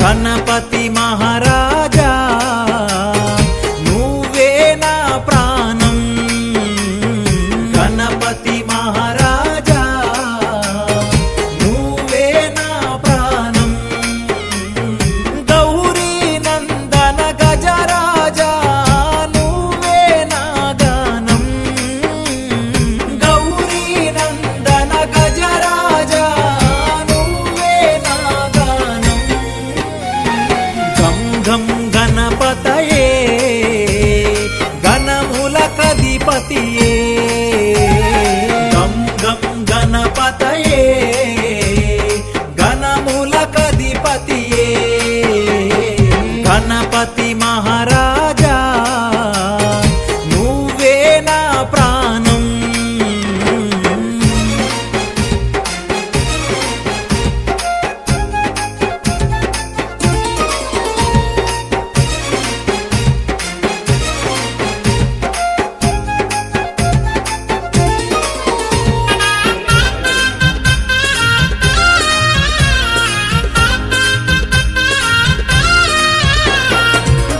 గణపతి మహారాజా నువ్వే నా ప్రాణం గణపతి మహారాజా నువ్వే నా ప్రాణం గౌరీ నందన గజరాజా నువ్వే నా గానం గౌరీ నందన గజరాజా నువ్వే నా గానం గం గం గణపతయే గణములకధిపతియే గం గం గణపతయే గణములకధిపతియే గణపతి మహారాజా నువ్వే నా ప్రాణం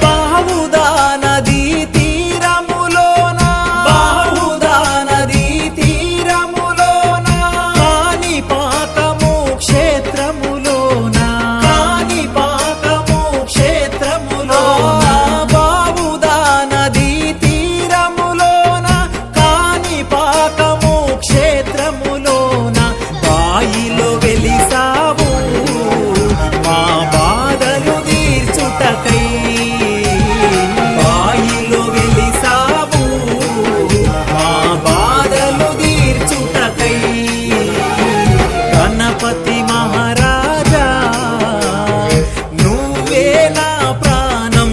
బాహుదా నదీ తీరములోన బాహుదా నదీ తీరములోన కాణిపాకము క్షేత్రములోన కాణిపాకము క్షేత్రములోన బాహుదా నదీ తీరములోన కాణిపాకము క్షేత్రములోన బాయిలో వెలిసావు మా బాధలు తీర్చుటకై బాయిలో వెలిసావు మా బాధలు తీర్చుటకై గణపతి మహారాజా నువ్వే నా ప్రాణం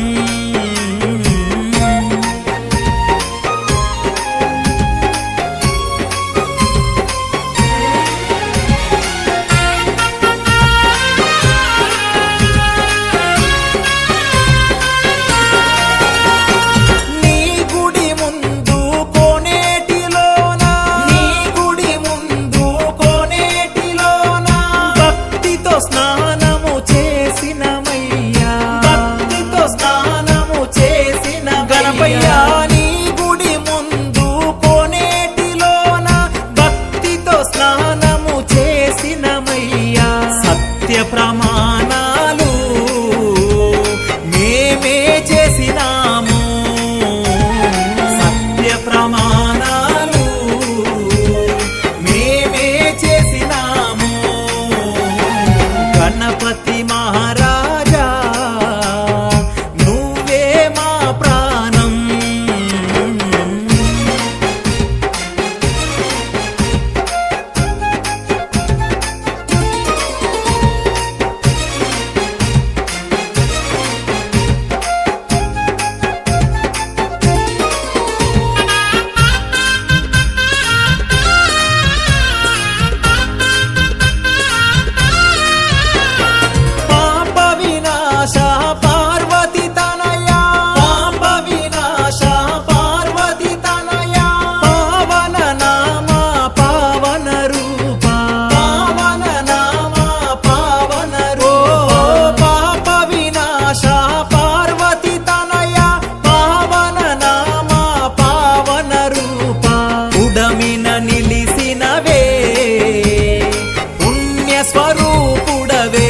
నీ గుడి ముందు కోనేటిలోన నీ గుడి ముందు కోనేటిలోన భక్తితో స్నానము చేసినమయ్యా భక్తితో స్నానము చేసిన గణపయ్యా నీ గుడి ముందు కోనేటిలోన భక్తితో స్నానము చేసినమయ్యా సత్య ప్రమాణాలు మేమే చేసినాము సత్య ప్రమాణాలు మేమే చేసినాము గణపతి మహారాజా నువ్వే మా ప్రాణం పాప వినాశ పార్వతి తనయా పాప వినాశ పార్వతి తనయా పావన నామ పావన రూప పావన నామ పావన రూప పాప వినాశ పార్వతి తనయా పావన నామ పావన రూప ఉడమిన నిలిసినవే పుణ్య స్వరూపుడవే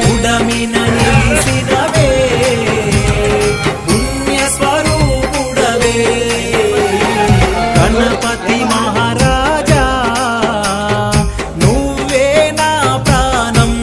ఉడమిన నిలిసినవే పుణ్య స్వరూపుడవే గణపతి మహారాజా నువ్వే నా ప్రాణం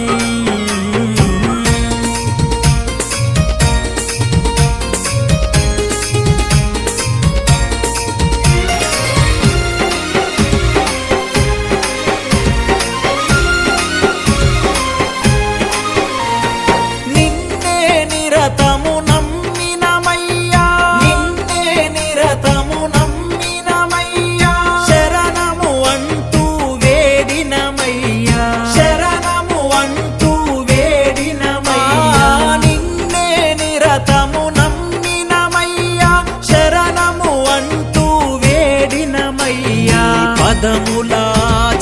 నిన్నే నిరతము నమ్మినమయ్యా నిన్నే నిరతము నమ్మినమయ్యా శరణము అంటూ వేడినమయ్యా శరణము అంటూ వేడినమయ్యా నిన్నే నిరతము నమ్మినమయ్యా శరణము అంటూ వేడినమయ్యా పదములా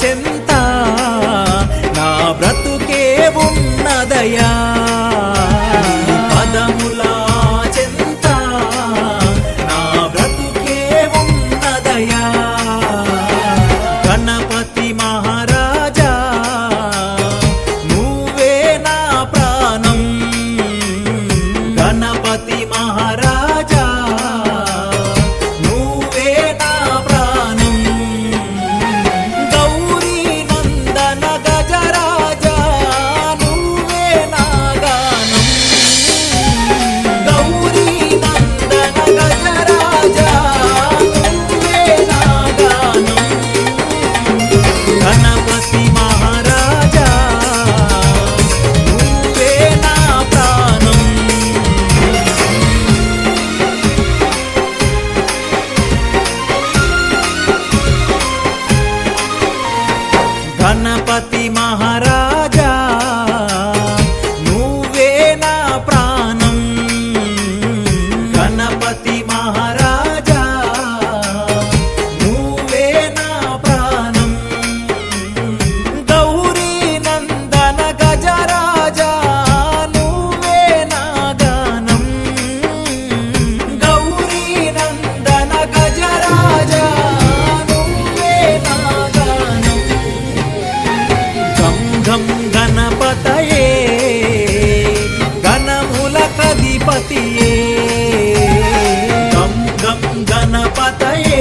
చెంత నా బ్రతుకే ఉన్నదయా గణపతియే గం గం గణపతయే